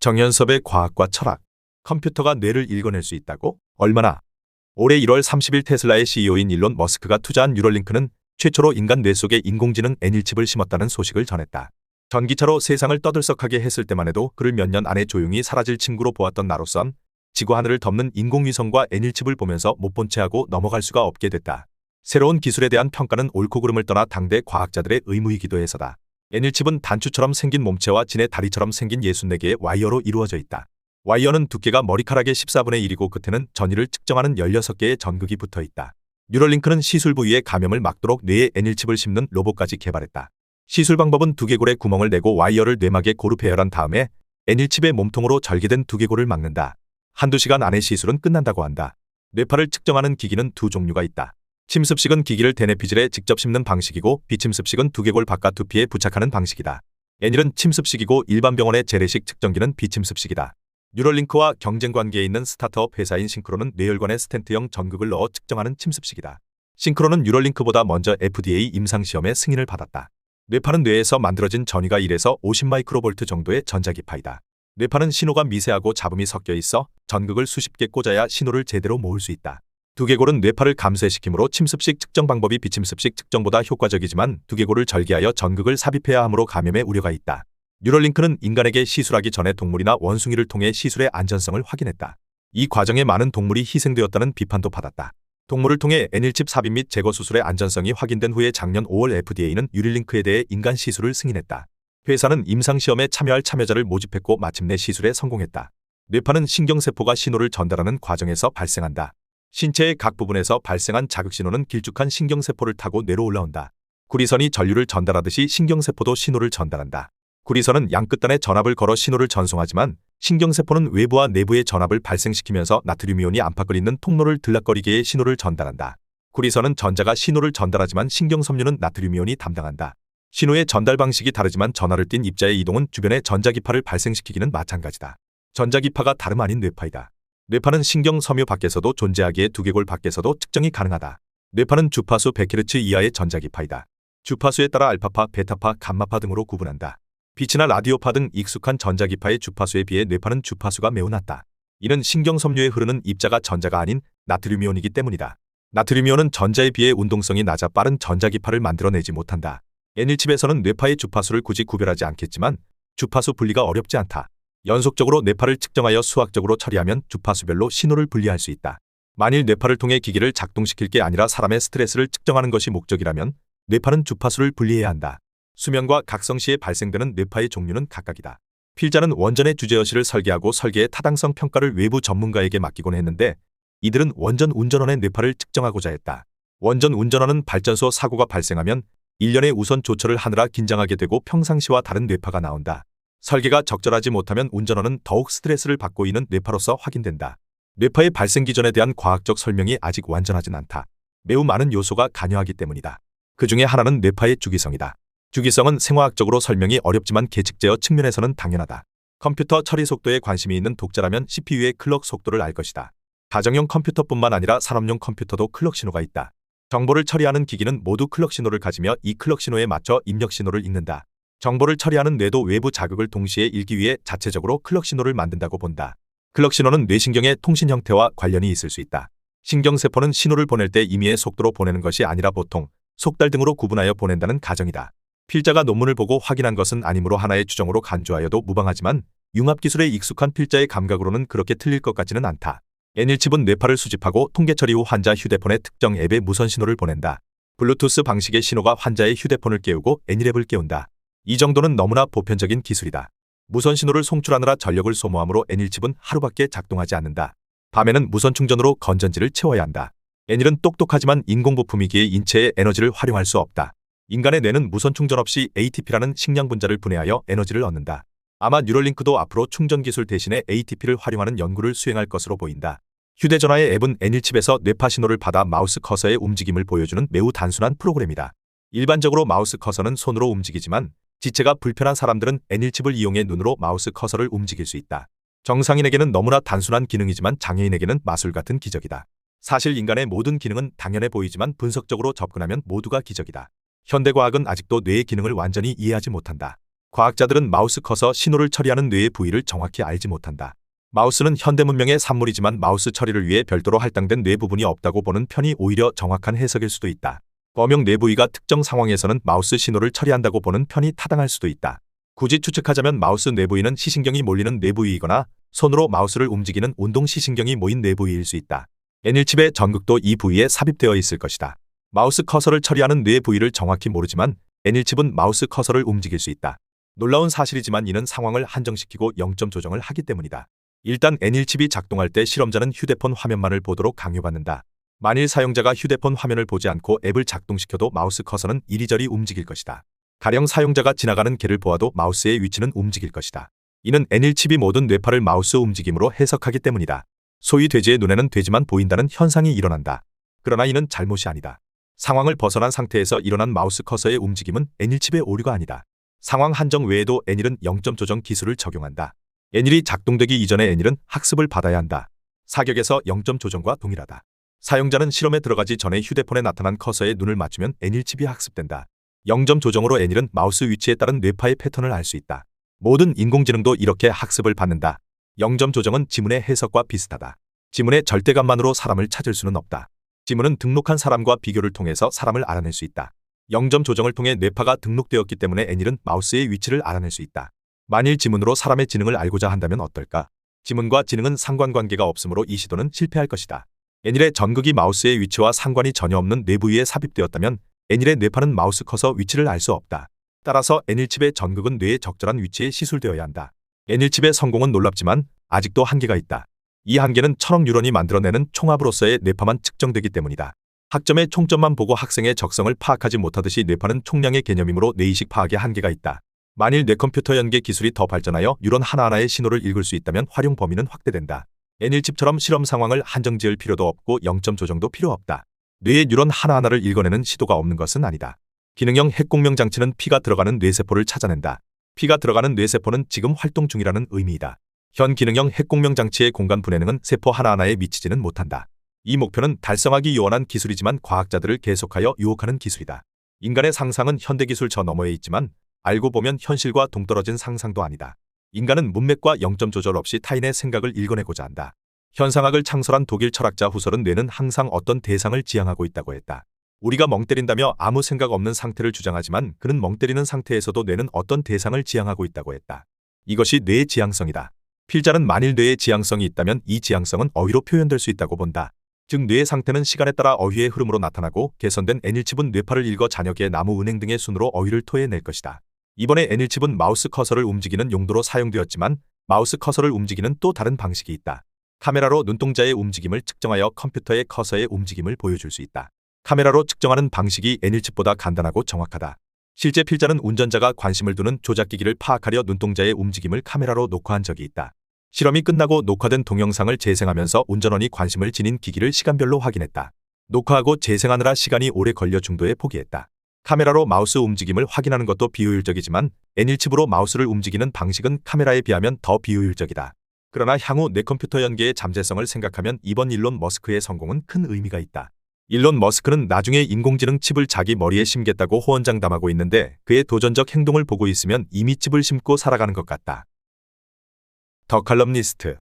정연섭의 과학과 철학. 컴퓨터가 뇌를 읽어낼 수 있다고? 얼마나? 올해 1월 30일 테슬라의 CEO인 일론 머스크가 투자한 뉴럴링크는 최초로 인간 뇌 속에 인공지능 N1칩을 심었다는 소식을 전했다. 전기차로 세상을 떠들썩하게 했을 때만 해도 그를 몇 년 안에 조용히 사라질 친구로 보았던 나로선 지구 하늘을 덮는 인공위성과 N1칩을 보면서 못 본 채 하고 넘어갈 수가 없게 됐다. 새로운 기술에 대한 평가는 옳고 그름을 떠나 당대 과학자들의 의무이기도 해서다. N1칩은 단추처럼 생긴 몸체와 진의 다리처럼 생긴 64개의 와이어로 이루어져 있다. 와이어는 두께가 머리카락의 14분의 1이고 끝에는 전위를 측정하는 16개의 전극이 붙어 있다. 뉴럴링크는 시술 부위에 감염을 막도록 뇌에 N1칩을 심는 로봇까지 개발했다. 시술 방법은 두개골에 구멍을 내고 와이어를 뇌막에 고루 배열한 다음에 N1칩의 몸통으로 절개된 두개골을 막는다. 한두 시간 안에 시술은 끝난다고 한다. 뇌파를 측정하는 기기는 두 종류가 있다. 침습식은 기기를 대뇌피질에 직접 심는 방식이고 비침습식은 두개골 바깥 두피에 부착하는 방식이다. N1은 침습식이고 일반 병원의 재래식 측정기는 비침습식이다. 뉴럴링크와 경쟁 관계에 있는 스타트업 회사인 싱크로는 뇌혈관에 스텐트형 전극을 넣어 측정하는 침습식이다. 싱크로는 뉴럴링크보다 먼저 FDA 임상시험의 승인을 받았다. 뇌파는 뇌에서 만들어진 전위가 1에서 50 마이크로볼트 정도의 전자기파이다. 뇌파는 신호가 미세하고 잡음이 섞여 있어 전극을 수십 개 꽂아야 신호를 제대로 모을 수 있다. 두개골은 뇌파를 감쇄시키므로 침습식 측정 방법이 비침습식 측정보다 효과적이지만 두개골을 절개하여 전극을 삽입해야 하므로 감염의 우려가 있다. 뉴럴링크는 인간에게 시술하기 전에 동물이나 원숭이를 통해 시술의 안전성을 확인했다. 이 과정에 많은 동물이 희생되었다는 비판도 받았다. 동물을 통해 N1칩 삽입 및 제거 수술의 안전성이 확인된 후에 작년 5월 FDA는 뉴럴링크에 대해 인간 시술을 승인했다. 회사는 임상시험에 참여할 참여자를 모집했고 마침내 시술에 성공했다. 뇌파는 신경세포가 신호를 전달하는 과정에서 발생한다. 신체의 각 부분에서 발생한 자극신호는 길쭉한 신경세포를 타고 뇌로 올라온다. 구리선이 전류를 전달하듯이 신경세포도 신호를 전달한다. 구리선은 양끝단에 전압을 걸어 신호를 전송하지만 신경세포는 외부와 내부의 전압을 발생시키면서 나트륨이온이 안팎을 잇는 통로를 들락거리게 해 신호를 전달한다. 구리선은 전자가 신호를 전달하지만 신경섬유는 나트륨이온이 담당한다. 신호의 전달 방식이 다르지만 전하를 띤 입자의 이동은 주변의 전자기파를 발생시키기는 마찬가지다. 전자기파가 다름 아닌 뇌파이다. 뇌파는 신경섬유 밖에서도 존재하기에 두개골 밖에서도 측정이 가능하다. 뇌파는 주파수 100Hz 이하의 전자기파이다. 주파수에 따라 알파파, 베타파, 감마파 등으로 구분한다. 빛이나 라디오파 등 익숙한 전자기파의 주파수에 비해 뇌파는 주파수가 매우 낮다. 이는 신경섬유에 흐르는 입자가 전자가 아닌 나트륨이온이기 때문이다. 나트륨이온은 전자에 비해 운동성이 낮아 빠른 전자기파를 만들어내지 못한다. N1칩에서는 뇌파의 주파수를 굳이 구별하지 않겠지만 주파수 분리가 어렵지 않다. 연속적으로 뇌파를 측정하여 수학적으로 처리하면 주파수별로 신호를 분리할 수 있다. 만일 뇌파를 통해 기기를 작동시킬 게 아니라 사람의 스트레스를 측정하는 것이 목적이라면 뇌파는 주파수를 분리해야 한다. 수면과 각성 시에 발생되는 뇌파의 종류는 각각이다. 필자는 원전의 주제어시를 설계하고 설계의 타당성 평가를 외부 전문가에게 맡기곤 했는데 이들은 원전 운전원의 뇌파를 측정하고자 했다. 원전 운전원은 발전소 사고가 발생하면 1년에 우선 조처를 하느라 긴장하게 되고 평상시와 다른 뇌파가 나온다. 설계가 적절하지 못하면 운전원은 더욱 스트레스를 받고 있는 뇌파로서 확인된다. 뇌파의 발생 기전에 대한 과학적 설명이 아직 완전하진 않다. 매우 많은 요소가 관여하기 때문이다. 그 중에 하나는 뇌파의 주기성이다. 주기성은 생화학적으로 설명이 어렵지만 계측 제어 측면에서는 당연하다. 컴퓨터 처리 속도에 관심이 있는 독자라면 CPU의 클럭 속도를 알 것이다. 가정용 컴퓨터뿐만 아니라 산업용 컴퓨터도 클럭 신호가 있다. 정보를 처리하는 기기는 모두 클럭 신호를 가지며 이 클럭 신호에 맞춰 입력 신호를 읽는다. 정보를 처리하는 뇌도 외부 자극을 동시에 읽기 위해 자체적으로 클럭 신호를 만든다고 본다. 클럭 신호는 뇌신경의 통신 형태와 관련이 있을 수 있다. 신경세포는 신호를 보낼 때 임의의 속도로 보내는 것이 아니라 보통, 속달 등으로 구분하여 보낸다는 가정이다. 필자가 논문을 보고 확인한 것은 아니므로 하나의 추정으로 간주하여도 무방하지만 융합기술에 익숙한 필자의 감각으로는 그렇게 틀릴 것 같지는 않다. N1칩은 뇌파를 수집하고 통계 처리 후 환자 휴대폰의 특정 앱에 무선 신호를 보낸다. 블루투스 방식의 신호가 환자의 휴대폰을 깨우고 N1앱을 깨운다. 이 정도는 너무나 보편적인 기술이다. 무선 신호를 송출하느라 전력을 소모하므로 N1칩은 하루밖에 작동하지 않는다. 밤에는 무선 충전으로 건전지를 채워야 한다. N1은 똑똑하지만 인공부품이기에 인체의 에너지를 활용할 수 없다. 인간의 뇌는 무선 충전 없이 ATP라는 식량 분자를 분해하여 에너지를 얻는다. 아마 뉴럴링크도 앞으로 충전 기술 대신에 ATP를 활용하는 연구를 수행할 것으로 보인다. 휴대전화의 앱은 N1칩에서 뇌파 신호를 받아 마우스 커서의 움직임을 보여주는 매우 단순한 프로그램이다. 일반적으로 마우스 커서는 손으로 움직이지만 지체가 불편한 사람들은 N1칩을 이용해 눈으로 마우스 커서를 움직일 수 있다. 정상인에게는 너무나 단순한 기능이지만 장애인에게는 마술 같은 기적이다. 사실 인간의 모든 기능은 당연해 보이지만 분석적으로 접근하면 모두가 기적이다. 현대과학은 아직도 뇌의 기능을 완전히 이해하지 못한다. 과학자들은 마우스 커서 신호를 처리하는 뇌의 부위를 정확히 알지 못한다. 마우스는 현대문명의 산물이지만 마우스 처리를 위해 별도로 할당된 뇌 부분이 없다고 보는 편이 오히려 정확한 해석일 수도 있다. 범용 뇌 부위가 특정 상황에서는 마우스 신호를 처리한다고 보는 편이 타당할 수도 있다. 굳이 추측하자면 마우스 뇌 부위는 시신경이 몰리는 뇌 부위이거나 손으로 마우스를 움직이는 운동 시신경이 모인 뇌 부위일 수 있다. N일칩의 전극도 이 부위에 삽입되어 있을 것이다. 마우스 커서를 처리하는 뇌 부위를 정확히 모르지만 N일칩은 마우스 커서를 움직일 수 있다. 놀라운 사실이지만 이는 상황을 한정시키고 0점 조정을 하기 때문이다. 일단 N일칩이 작동할 때 실험자는 휴대폰 화면만을 보도록 강요받는다. 만일 사용자가 휴대폰 화면을 보지 않고 앱을 작동시켜도 마우스 커서는 이리저리 움직일 것이다. 가령 사용자가 지나가는 개를 보아도 마우스의 위치는 움직일 것이다. 이는 N일칩이 모든 뇌파를 마우스 움직임으로 해석하기 때문이다. 소위 돼지의 눈에는 돼지만 보인다는 현상이 일어난다. 그러나 이는 잘못이 아니다. 상황을 벗어난 상태에서 일어난 마우스 커서의 움직임은 N일칩의 오류가 아니다. 상황 한정 외에도 N일은 0점 조정 기술을 적용한다. N일이 작동되기 이전에 N일은 학습을 받아야 한다. 사격에서 0점 조정과 동일하다. 사용자는 실험에 들어가기 전에 휴대폰에 나타난 커서에 눈을 맞추면 N일칩이 학습된다. 0점 조정으로 N일은 마우스 위치에 따른 뇌파의 패턴을 알 수 있다. 모든 인공지능도 이렇게 학습을 받는다. 0점 조정은 지문의 해석과 비슷하다. 지문의 절대값만으로 사람을 찾을 수는 없다. 지문은 등록한 사람과 비교를 통해서 사람을 알아낼 수 있다. 0점 조정을 통해 뇌파가 등록되었기 때문에 N일은 마우스의 위치를 알아낼 수 있다. 만일 지문으로 사람의 지능을 알고자 한다면 어떨까? 지문과 지능은 상관관계가 없으므로 이 시도는 실패할 것이다. N일의 전극이 마우스의 위치와 상관이 전혀 없는 뇌 부위에 삽입되었다면 N일의 뇌파는 마우스 커서 위치를 알 수 없다. 따라서 N일칩의 전극은 뇌의 적절한 위치에 시술되어야 한다. N일칩의 성공은 놀랍지만 아직도 한계가 있다. 이 한계는 천억 뉴런이 만들어내는 총합으로서의 뇌파만 측정되기 때문이다. 학점의 총점만 보고 학생의 적성을 파악하지 못하듯이 뇌파는 총량의 개념이므로 뇌이식 파악에 한계가 있다. 만일 뇌컴퓨터 연계 기술이 더 발전하여 뉴런 하나하나의 신호를 읽을 수 있다면 활용 범위는 확대된다. N일칩처럼 실험 상황을 한정지을 필요도 없고 0점 조정도 필요 없다. 뇌의 뉴런 하나하나를 읽어내는 시도가 없는 것은 아니다. 기능형 핵공명 장치는 피가 들어가는 뇌세포를 찾아낸다. 피가 들어가는 뇌세포는 지금 활동 중이라는 의미이다. 현 기능형 핵공명 장치의 공간 분해능은 세포 하나하나에 미치지는 못한다. 이 목표는 달성하기 요원한 기술이지만 과학자들을 계속하여 유혹하는 기술이다. 인간의 상상은 현대기술 저 너머에 있지만 알고 보면 현실과 동떨어진 상상도 아니다. 인간은 문맥과 0점 조절 없이 타인의 생각을 읽어내고자 한다. 현상학을 창설한 독일 철학자 후설은 뇌는 항상 어떤 대상을 지향하고 있다고 했다. 우리가 멍 때린다며 아무 생각 없는 상태를 주장하지만 그는 멍 때리는 상태에서도 뇌는 어떤 대상을 지향하고 있다고 했다. 이것이 뇌의 지향성이다. 필자는 만일 뇌의 지향성이 있다면 이 지향성은 어휘로 표현될 수 있다고 본다. 즉 뇌의 상태는 시간에 따라 어휘의 흐름으로 나타나고 개선된 N일칩은 뇌파를 읽어 자녀기의 나무 은행 등의 순으로 어휘를 토해낼 것이다. 이번에 N일칩은 마우스 커서를 움직이는 용도로 사용되었지만 마우스 커서를 움직이는 또 다른 방식이 있다. 카메라로 눈동자의 움직임을 측정하여 컴퓨터의 커서의 움직임을 보여줄 수 있다. 카메라로 측정하는 방식이 N일칩보다 간단하고 정확하다. 실제 필자는 운전자가 관심을 두는 조작기기를 파악하려 눈동자의 움직임을 카메라로 녹화한 적이 있다. 실험이 끝나고 녹화된 동영상을 재생하면서 운전원이 관심을 지닌 기기를 시간별로 확인했다. 녹화하고 재생하느라 시간이 오래 걸려 중도에 포기했다. 카메라로 마우스 움직임을 확인하는 것도 비효율적이지만 N일칩으로 마우스를 움직이는 방식은 카메라에 비하면 더 비효율적이다. 그러나 향후 뇌컴퓨터 연계의 잠재성을 생각하면 이번 일론 머스크의 성공은 큰 의미가 있다. 일론 머스크는 나중에 인공지능 칩을 자기 머리에 심겠다고 호언장담하고 있는데 그의 도전적 행동을 보고 있으면 이미 칩을 심고 살아가는 것 같다. 더 칼럼니스트